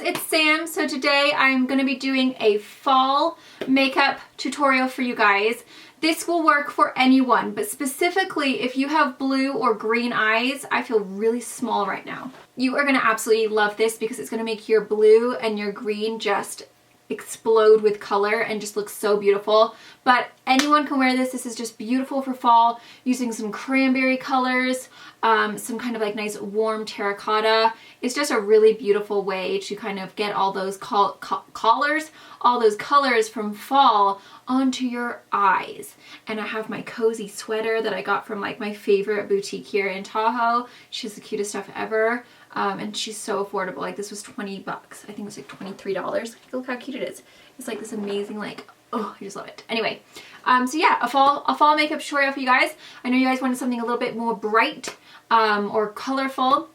it's Sam. So today I'm going to be doing a fall makeup tutorial for you guys. This will work for anyone, but specifically if you have blue or green eyes. I feel really small right now. You are going to absolutely love this because it's going to make your blue and your green just explode with color and just look so beautiful. But anyone can wear this. This is just beautiful for fall, using some cranberry colors, some kind of like nice warm terracotta. It's just a really beautiful way to kind of get all those all those colors from fall onto your eyes. And I have my cozy sweater that I got from like my favorite boutique here in Tahoe. She has the cutest stuff ever. And she's so affordable. Like this was 20 bucks. I think it was like $23. Look how cute it is. It's like this amazing, like, oh, I just love it. Anyway, so yeah, a fall makeup tutorial for you guys. I know you guys wanted something a little bit more bright or colorful.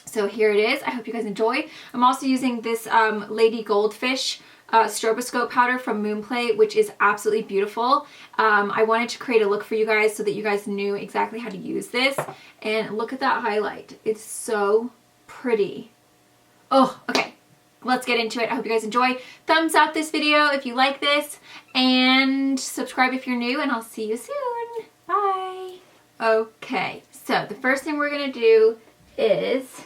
So here it is. I hope you guys enjoy. I'm also using this Lady Goldfish stroboscope powder from Moonplay, which is absolutely beautiful. I wanted to create a look for you guys so that you guys knew exactly how to use this. And look at that highlight. It's so pretty. Oh, okay. Let's get into it. I hope you guys enjoy. Thumbs up this video if you like this, and subscribe if you're new, and I'll see you soon. Bye. Okay, so the first thing we're gonna do is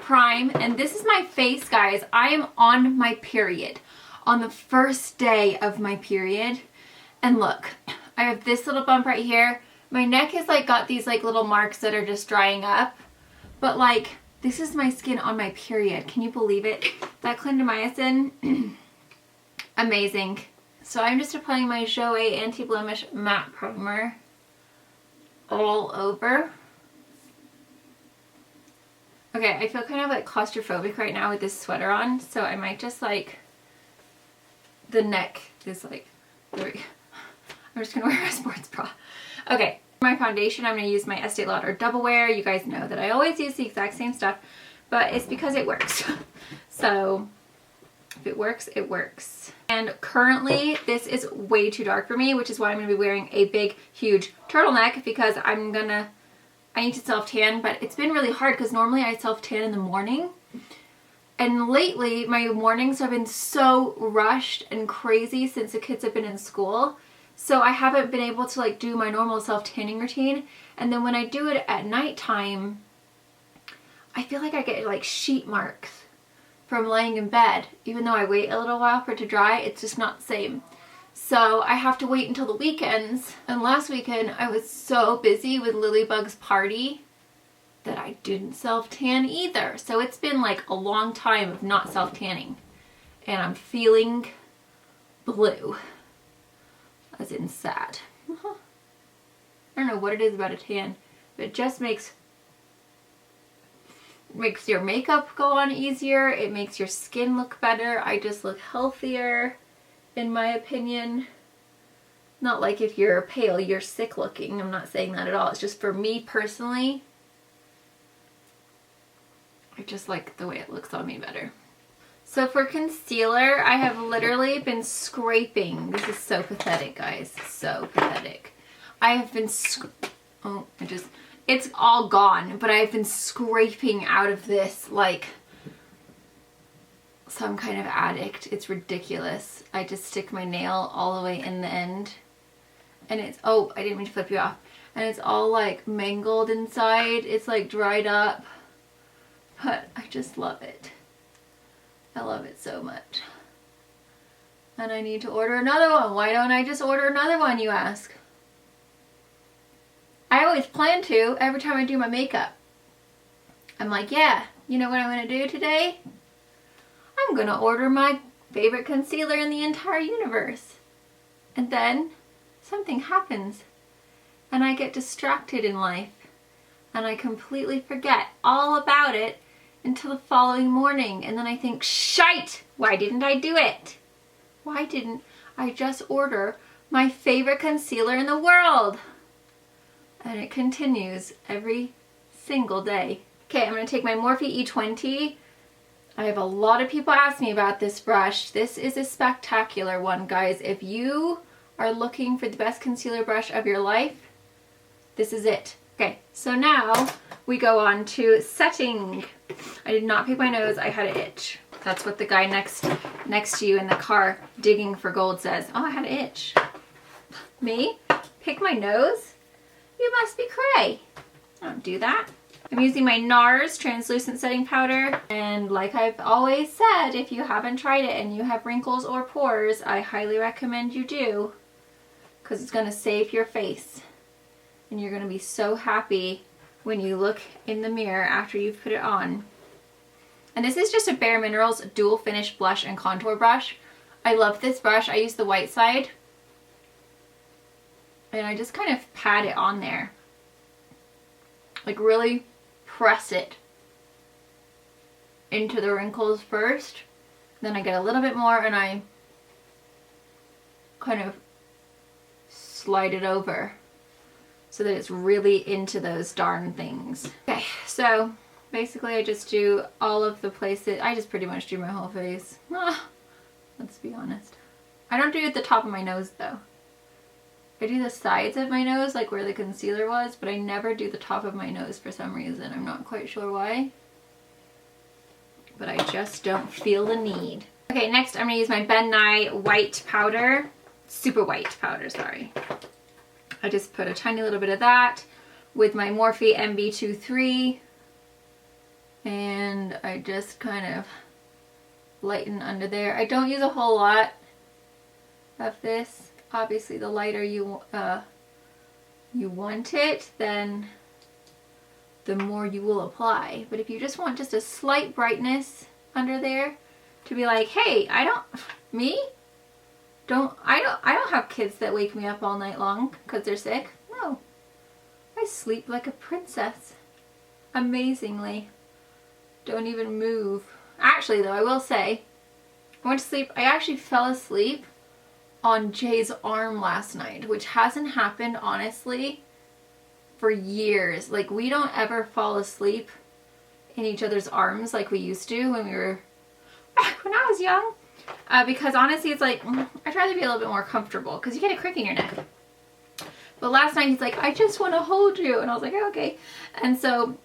prime, and this is my face, guys. I am on my period, on the first day of my period, and look, I have this little bump right here. My neck has like got these like little marks that are just drying up, but like this is my skin on my period. Can you believe it? That clindamycin, amazing. So I'm just applying my Joe anti-blemish matte primer all over. Okay, I feel kind of like claustrophobic right now with this sweater on, so I might just like, the neck is like, there we go. I'm just gonna wear a sports bra. Okay, for my foundation, I'm gonna use my Estee Lauder Double Wear. You guys know that I always use the exact same stuff, but it's because it works. So if it works, it works. And currently this is way too dark for me, which is why I'm gonna be wearing a big, huge turtleneck, because I need to self-tan, but it's been really hard because normally I self-tan in the morning. And lately my mornings have been so rushed and crazy since the kids have been in school. So I haven't been able to like do my normal self-tanning routine. And then when I do it at nighttime, I feel like I get like sheet marks from laying in bed. Even though I wait a little while for it to dry, it's just not the same. So I have to wait until the weekends. And last weekend I was so busy with Lilybug's party that I didn't self-tan either. So it's been like a long time of not self-tanning. And I'm feeling blue. As in sad. I don't know what it is about a tan, but it just makes your makeup go on easier. It makes your skin look better. I just look healthier, in my opinion. Not like if you're pale, you're sick looking. I'm not saying that at all. It's just for me personally, I just like the way it looks on me better. So for concealer, I have literally been scraping. This is so pathetic, guys. So pathetic. I have been, it's all gone, but I've been scraping out of this like some kind of addict. It's ridiculous. I just stick my nail all the way in the end. And it's, oh, I didn't mean to flip you off. And it's all like mangled inside. It's like dried up. But I just love it. I love it so much. And I need to order another one. Why don't I just order another one, you ask? I always plan to every time I do my makeup. I'm like, yeah, you know what I'm going to do today? I'm going to order my favorite concealer in the entire universe. And then something happens. And I get distracted in life. And I completely forget all about it until the following morning, and then I think, shite, why didn't I do it? Why didn't I just order my favorite concealer in the world? And it continues every single day. Okay, I'm going to take my Morphe E20. I have a lot of people ask me about this brush. This is a spectacular one, guys. If you are looking for the best concealer brush of your life, this is it. Okay, so now we go on to setting I did not pick my nose, I had an itch. That's what the guy next to you in the car digging for gold says. Oh, I had an itch. Me? Pick my nose? You must be cray. I don't do that. I'm using my NARS translucent setting powder, and like I've always said, if you haven't tried it and you have wrinkles or pores, I highly recommend you do, because it's going to save your face and you're going to be so happy when you look in the mirror after you've put it on. And this is just a Bare Minerals dual finish blush and contour brush. I love this brush. I use the white side and I just kind of pat it on there, like really press it into the wrinkles first, then I get a little bit more and I kind of slide it over so that it's really into those darn things. Okay, so basically I just do all of the places. I just pretty much do my whole face. Let's be honest. I don't do it at the top of my nose though. I do the sides of my nose, like where the concealer was, but I never do the top of my nose for some reason. I'm not quite sure why, but I just don't feel the need. Okay, next I'm gonna use my Ben Nye white powder, super white powder, sorry. I just put a tiny little bit of that with my Morphe MB23, and I just kind of lighten under there. I don't use a whole lot of this. Obviously, the lighter you want it, then the more you will apply. But if you just want just a slight brightness under there to be like, hey, I don't have kids that wake me up all night long because they're sick. No, I sleep like a princess, amazingly. Don't even move. Actually, though, I will say, I went to sleep. I actually fell asleep on Jay's arm last night, which hasn't happened, honestly, for years. Like, we don't ever fall asleep in each other's arms like we used to when I was young. Because honestly, it's like, I try to be a little bit more comfortable because you get a crick in your neck. But last night he's like, I just want to hold you. And I was like, oh, okay. And so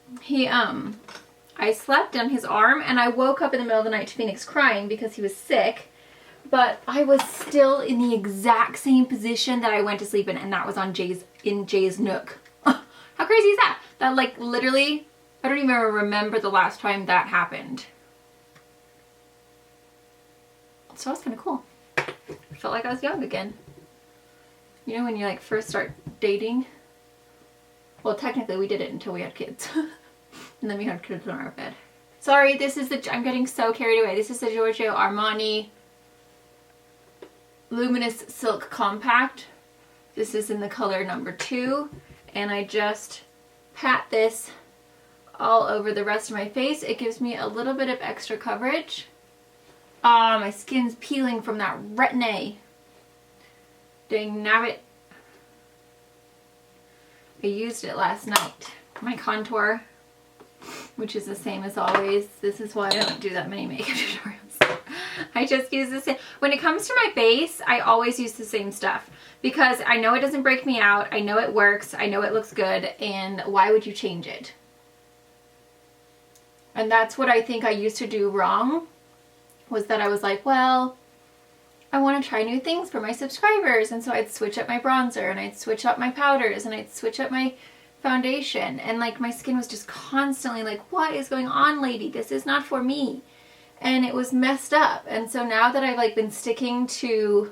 I slept on his arm, and I woke up in the middle of the night to Phoenix crying because he was sick. But I was still in the exact same position that I went to sleep in, and that was on Jay's nook. How crazy is that? That, like, literally, I don't even remember the last time that happened. So that's kind of cool. I felt like I was young again. You know when you like first start dating? Well, technically we did it until we had kids. And then we had kids on our bed. Sorry, I'm getting so carried away. This is the Giorgio Armani Luminous Silk Compact. This is in the color number 2. And I just pat this all over the rest of my face. It gives me a little bit of extra coverage. My skin's peeling from that retin-A. Dang nabbit. I used it last night. My contour, which is the same as always. This is why I don't do that many makeup tutorials. I just use the same. When it comes to my base, I always use the same stuff because I know it doesn't break me out. I know it works. I know it looks good. And why would you change it? And that's what I think I used to do wrong, was that I was like, well, I want to try new things for my subscribers. And so I'd switch up my bronzer, and I'd switch up my powders, and I'd switch up my foundation. And like my skin was just constantly like, what is going on, lady? This is not for me. And it was messed up. And so now that I've like been sticking to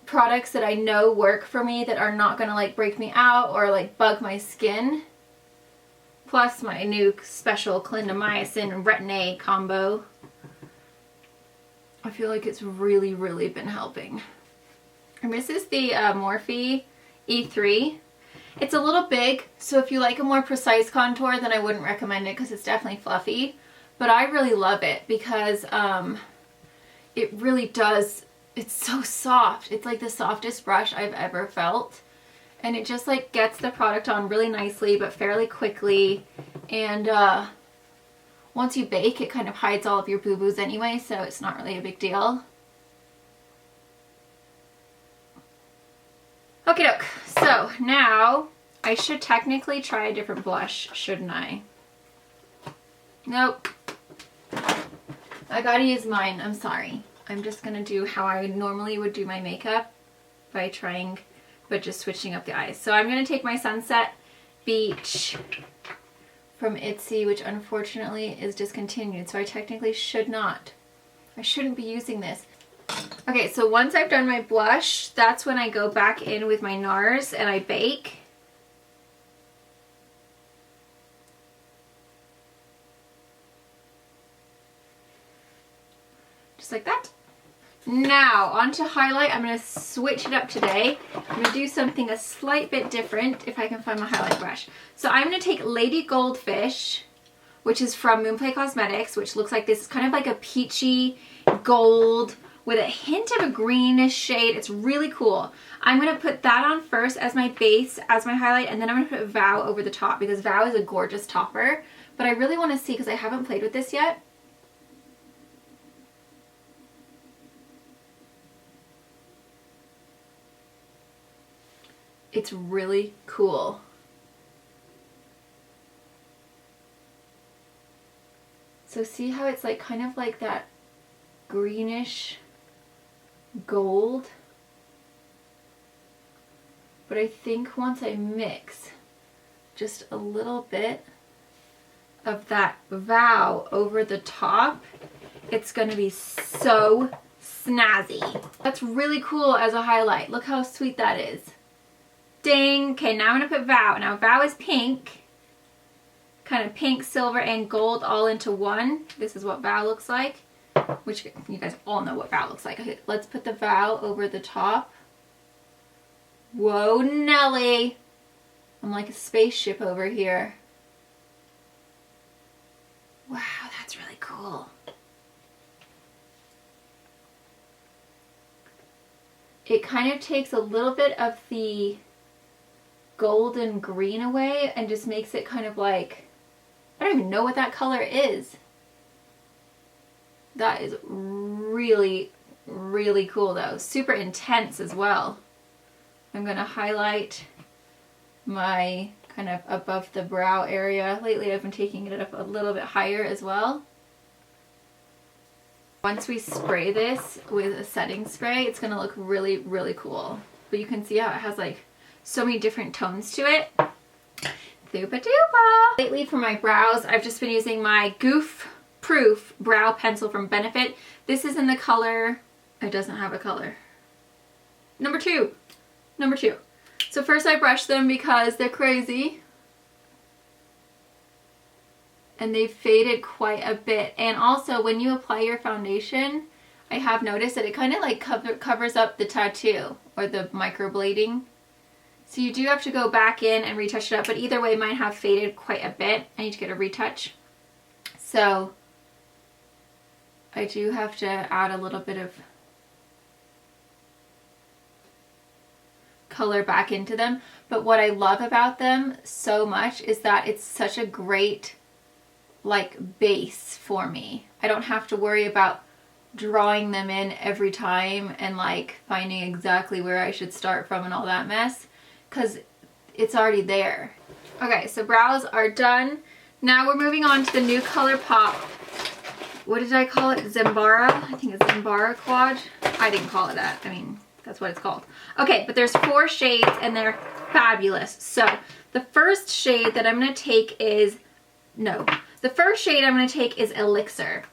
products that I know work for me, that are not going to like break me out or like bug my skin, plus my new special clindamycin retin-A combo, I feel like it's really, really been helping. And this is the Morphe E3. It's a little big, so if you like a more precise contour, then I wouldn't recommend it because it's definitely fluffy. But I really love it because it really does, it's so soft. It's like the softest brush I've ever felt. And it just like gets the product on really nicely but fairly quickly. And once you bake, it kind of hides all of your boo-boos anyway, so it's not really a big deal. Okie doke. So now I should technically try a different blush, shouldn't I? Nope. I gotta use mine, I'm sorry. I'm just gonna do how I normally would do my makeup by trying, but just switching up the eyes. So I'm gonna take my Sunset Beach from Ittse, which unfortunately is discontinued, so I technically I shouldn't be using this. Okay, so once I've done my blush, that's when I go back in with my NARS and I bake. Just like that. Now, on to highlight. I'm going to switch it up today. I'm going to do something a slight bit different if I can find my highlight brush. So I'm going to take Lady Goldfish, which is from Moonplay Cosmetics, which looks like this. It's kind of like a peachy gold with a hint of a greenish shade. It's really cool. I'm going to put that on first as my base, as my highlight, and then I'm going to put Vow over the top because Vow is a gorgeous topper. But I really want to see, because I haven't played with this yet. It's really cool. So see how it's like kind of like that greenish gold? But I think once I mix just a little bit of that Vow over the top, it's going to be so snazzy. That's really cool as a highlight. Look how sweet that is. Ding. Okay, now I'm going to put Vow. Now Vow is pink. Kind of pink, silver, and gold all into one. This is what Vow looks like. Which you guys all know what Vow looks like. Okay, let's put the Vow over the top. Whoa, Nelly. I'm like a spaceship over here. Wow, that's really cool. It kind of takes a little bit of the golden green away and just makes it kind of like, I don't even know what that color is. That is really, really cool though. Super intense as well. I'm going to highlight my kind of above the brow area. Lately I've been taking it up a little bit higher as well. Once we spray this with a setting spray, it's going to look really, really cool. But you can see how it has like so many different tones to it. Thupa dupa! Lately for my brows, I've just been using my Goof Proof brow pencil from Benefit. This is in the color, it doesn't have a color. Number two. So first I brush them because they're crazy. And they've faded quite a bit. And also when you apply your foundation, I have noticed that it kind of like covers up the tattoo or the microblading. So you do have to go back in and retouch it up, but either way mine have faded quite a bit. I need to get a retouch. So I do have to add a little bit of color back into them. But what I love about them so much is that it's such a great like base for me. I don't have to worry about drawing them in every time and like finding exactly where I should start from and all that mess, because it's already there. Okay, so brows are done. Now we're moving on to the new ColourPop. What did I call it? Zambara? I think it's Zambara Quad. I didn't call it that. I mean, that's what it's called. Okay, but there's 4 shades and they're fabulous. So the first shade that I'm going to take is, the first shade I'm going to take is Elixir.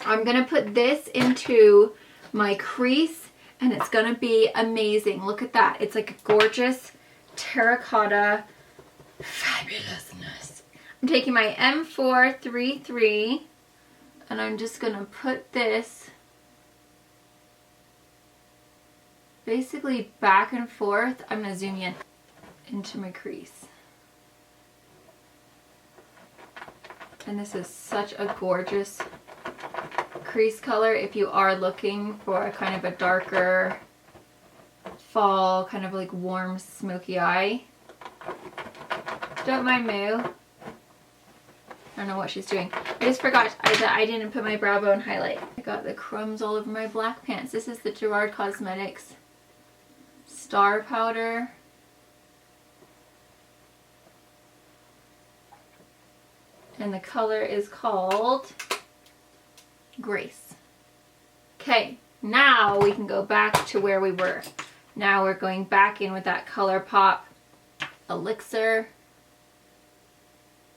I'm going to put this into my crease and it's going to be amazing. Look at that. It's like a gorgeous terracotta fabulousness. I'm taking my M433 and I'm just going to put this basically back and forth. I'm going to zoom in into my crease. And this is such a gorgeous crease color if you are looking for a kind of a darker fall, kind of like warm smoky eye. Don't mind Moo. I don't know what she's doing. I just forgot that I didn't put my brow bone highlight. I got the crumbs all over my black pants. This is the GERARD Cosmetics Star Powder. And the color is called grace. Okay, now we can go back to where we were. Now we're going back in with that ColourPop Elixir.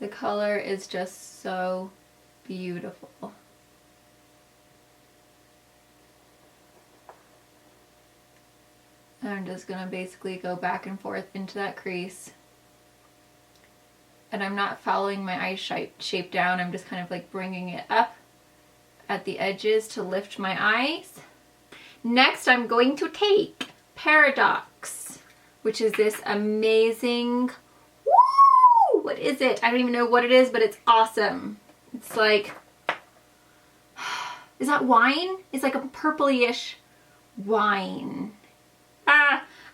The color is just so beautiful. I'm just gonna basically go back and forth into that crease. And I'm not following my eye shape down, I'm just kind of like bringing it up at the edges to lift my eyes. Next, I'm going to take Paradox, which is this amazing, woo! What is it? I don't even know what it is, but it's awesome. It's like, is that wine? It's like a purpley-ish wine.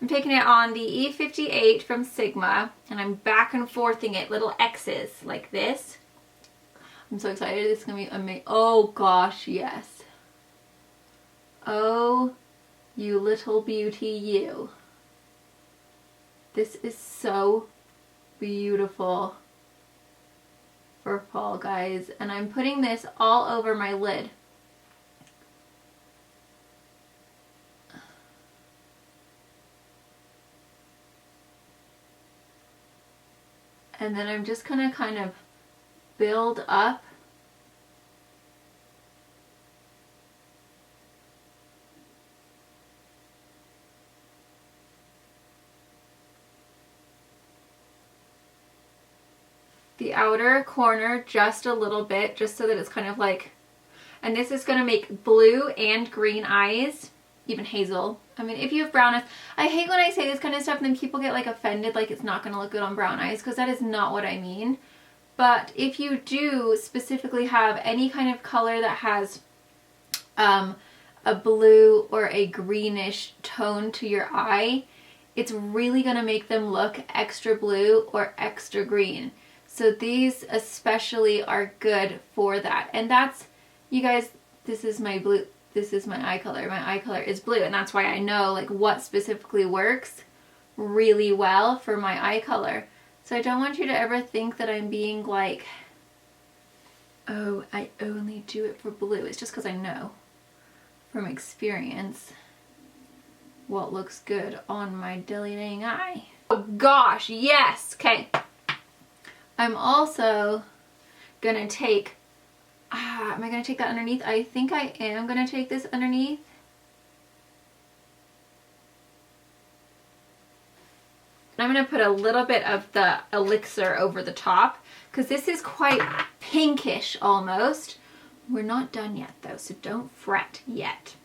I'm taking it on the E58 from Sigma, and I'm back and forthing it, little X's like this. I'm so excited. It's gonna be amazing. Oh gosh, yes. Oh, you little beauty, you. This is so beautiful for fall, guys. And I'm putting this all over my lid. And then I'm just gonna kind of build up the outer corner just a little bit, just so that it's kind of like, and this is gonna make blue and green eyes, even hazel. I mean, if you have brown eyes, I hate when I say this kind of stuff and then people get like offended, like it's not gonna look good on brown eyes, because that is not what I mean. But if you do specifically have any kind of color that has a blue or a greenish tone to your eye, it's really gonna make them look extra blue or extra green. So these especially are good for that. And that's, you guys, this is my blue, this is my eye color. My eye color is blue, and that's why I know like what specifically works really well for my eye color. So I don't want you to ever think that I'm being like, oh, I only do it for blue. It's just because I know from experience what looks good on my delineating eye. Oh gosh, yes. Okay. I'm also gonna take, am I gonna take that underneath? I think I am gonna take this underneath. I'm gonna put a little bit of the Elixir over the top, because this is quite pinkish almost. We're not done yet though, so don't fret yet.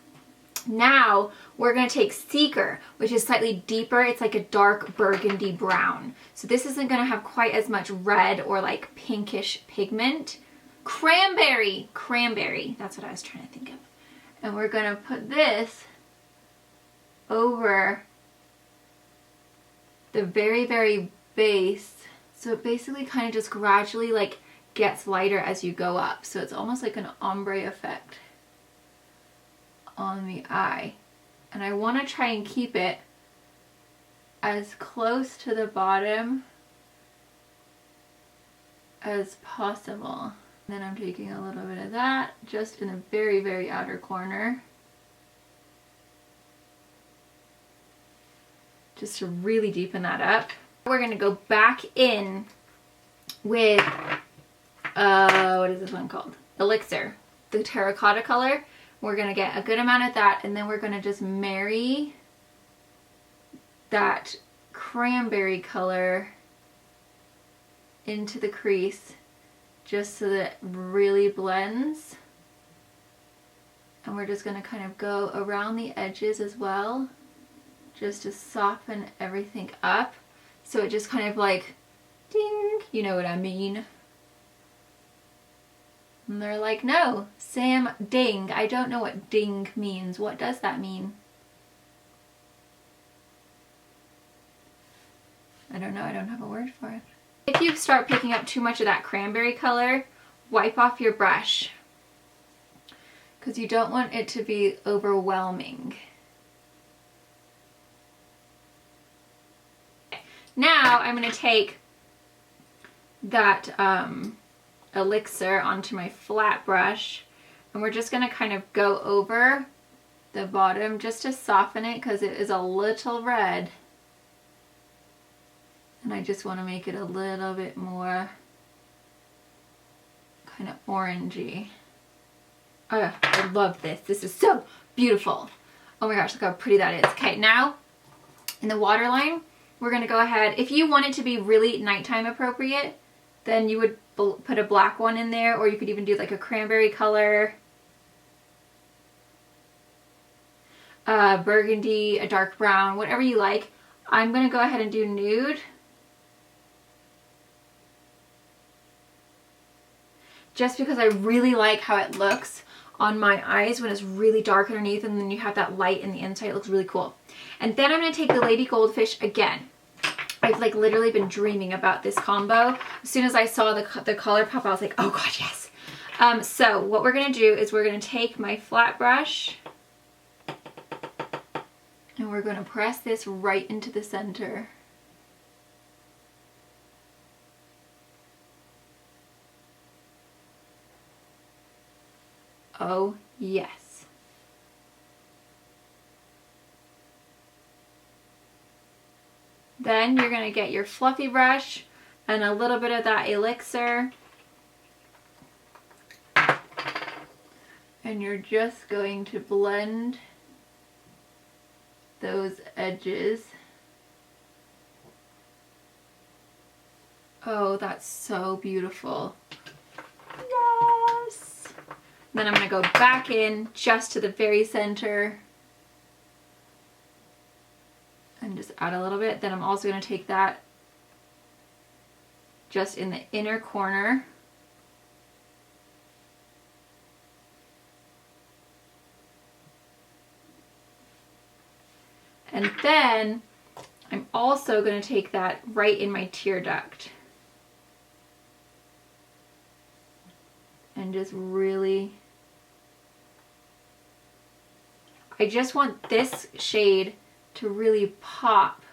Now we're going to take Seeker, which is slightly deeper. It's like a dark burgundy brown. So this isn't going to have quite as much red or like pinkish pigment. Cranberry, that's what I was trying to think of. And we're going to put this over the very, very base. So it basically kind of just gradually like gets lighter as you go up. So it's almost like an ombre effect on the eye. And I want to try and keep it as close to the bottom as possible. And then I'm taking a little bit of that just in the very, very outer corner, just to really deepen that up. We're going to go back in with what is this one called? Elixir, the terracotta color. We're going to get a good amount of that, and then we're going to just marry that cranberry color into the crease just so that it really blends. And we're just going to kind of go around the edges as well, just to soften everything up. So it just kind of like, ding, you know what I mean? And they're like, no, Sam, ding. I don't know what ding means. What does that mean? I don't know. I don't have a word for it. If you start picking up too much of that cranberry color, wipe off your brush, because you don't want it to be overwhelming. Now I'm going to take that Elixir onto my flat brush, And we're just going to kind of go over the bottom just to soften it because it is a little red. And I just want to make it a little bit more kind of orangey. Oh, I love this. This is so beautiful. Oh my gosh, look how pretty that is. Okay, now in the waterline, we're going to go ahead. If you want it to be really nighttime appropriate, then you would put a black one in there, or you could even do like a cranberry color, burgundy, a dark brown, whatever you like. I'm going to go ahead and do nude. Just because I really like how it looks on my eyes when it's really dark underneath and then you have that light in the inside. It looks really cool. And then I'm going to take the Lady Goldfish again. I've like literally been dreaming about this combo. As soon as I saw the color pop, I was like, oh god, yes. So what we're going to do is we're going to take my flat brush and we're going to press this right into the center. Oh, yes. Then you're going to get your fluffy brush and a little bit of that Elixir. And you're just going to blend those edges. Oh, that's so beautiful. Yes! Then I'm going to go back in just to the very center and just add a little bit. Then I'm also going to take that just in the inner corner. And then I'm also going to take that right in my tear duct. And just really... I just want this shade to really pop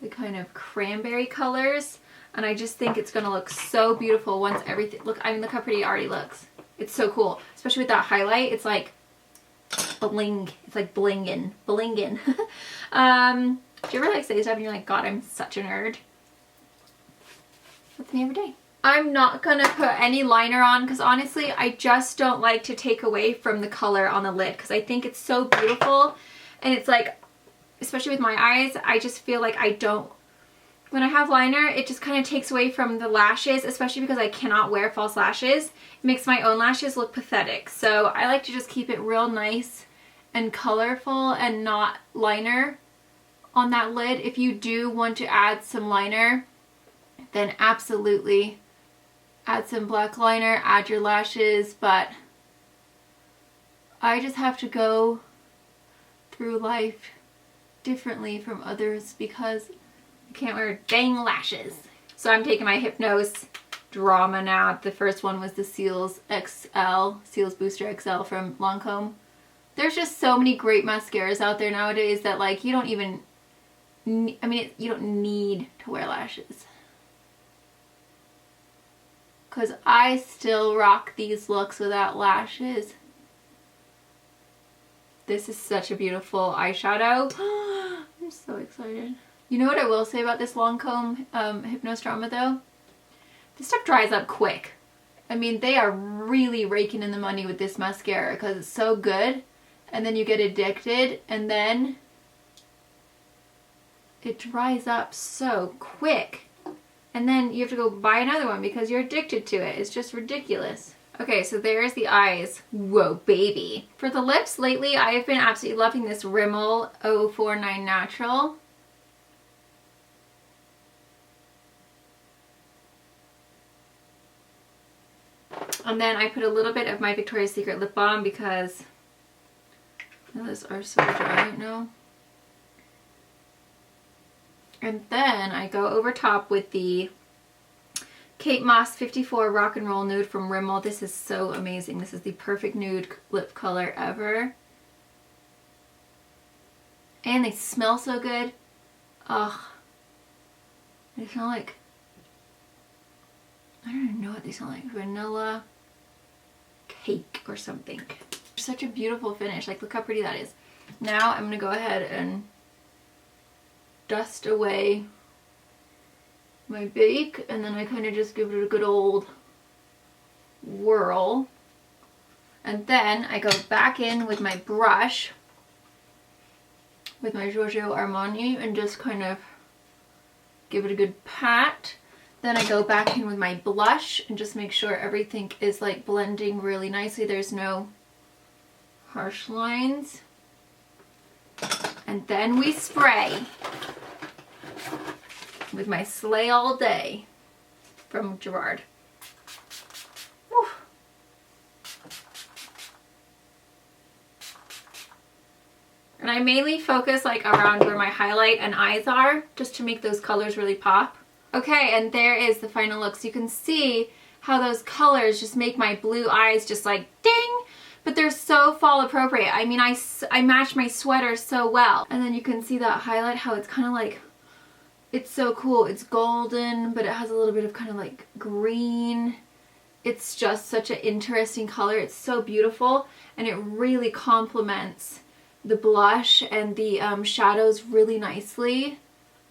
the kind of cranberry colors, and I just think it's gonna look so beautiful once everything, look, I mean, look how pretty it already looks. It's so cool, especially with that highlight. It's like bling, it's like blingin'. Do you ever like say stuff and you're like, god, I'm such a nerd? That's me every day. I'm not gonna put any liner on because honestly I just don't like to take away from the color on the lid because I think it's so beautiful, and it's like, especially with my eyes, I just feel like I don't, when I have liner it just kind of takes away from the lashes, especially because I cannot wear false lashes. It makes my own lashes look pathetic, so I like to just keep it real nice and colorful and not liner on that lid. If you do want to add some liner, then absolutely add some black liner, add your lashes, but I just have to go through life differently from others because I can't wear dang lashes. So I'm taking my Hypnose Drama now. The first one was the Seals Booster XL from Lancome. There's just so many great mascaras out there nowadays that like you don't even, you don't need to wear lashes. Because I still rock these looks without lashes. This is such a beautiful eyeshadow. I'm so excited. You know what I will say about this Lancome Hypnose Drama though? This stuff dries up quick. I mean, they are really raking in the money with this mascara because it's so good. And then you get addicted and then it dries up so quick. And then you have to go buy another one because you're addicted to it. It's just ridiculous. Okay, so there's the eyes. Whoa, baby. For the lips, lately I have been absolutely loving this Rimmel 049 Natural. And then I put a little bit of my Victoria's Secret lip balm because those are so dry right now. And then I go over top with the Kate Moss 54 Rock and Roll Nude from Rimmel. This is so amazing. This is the perfect nude lip color ever. And they smell so good. Ugh. They smell like, I don't even know what they smell like. Vanilla. cake or something. Such a beautiful finish. Like, look how pretty that is. Now I'm gonna go ahead and dust away my bake, and then I kind of just give it a good old whirl. And then I go back in with my brush, with my Giorgio Armani, and just kind of give it a good pat. Then I go back in with my blush and just make sure everything is like blending really nicely. There's no harsh lines. And then we spray with my Slay All Day from GERARD. Whew. And I mainly focus like around where my highlight and eyes are, just to make those colors really pop. Okay, and there is the final look. So you can see how those colors just make my blue eyes just like ding, but they're so fall appropriate. I mean, I match my sweater so well. And then you can see that highlight, how it's kind of like, it's so cool. It's golden, but it has a little bit of kind of like green. It's just such an interesting color. It's so beautiful, and it really complements the blush and the shadows really nicely.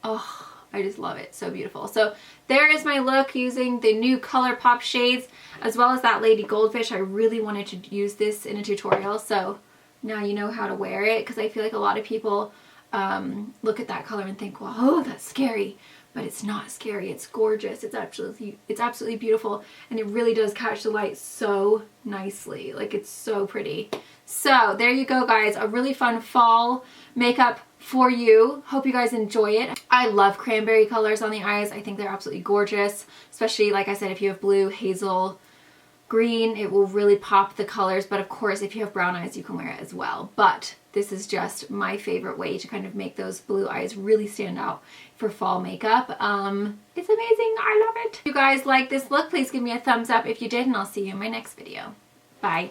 Oh, I just love it. So beautiful. So there is my look using the new ColourPop shades, as well as that Lady Goldfish. I really wanted to use this in a tutorial, so now you know how to wear it, because I feel like a lot of people look at that color and think, well, oh, that's scary. But it's not scary. It's gorgeous. It's absolutely beautiful, and it really does catch the light so nicely. Like, it's so pretty. So there you go, guys. A really fun fall makeup for you. Hope you guys enjoy it. I love cranberry colors on the eyes. I think they're absolutely gorgeous, especially, like I said, if you have blue, hazel, green, it will really pop the colors. But of course, if you have brown eyes, you can wear it as well. But this is just my favorite way to kind of make those blue eyes really stand out for fall makeup. It's amazing. I love it. If you guys like this look, please give me a thumbs up if you did, and I'll see you in my next video. Bye.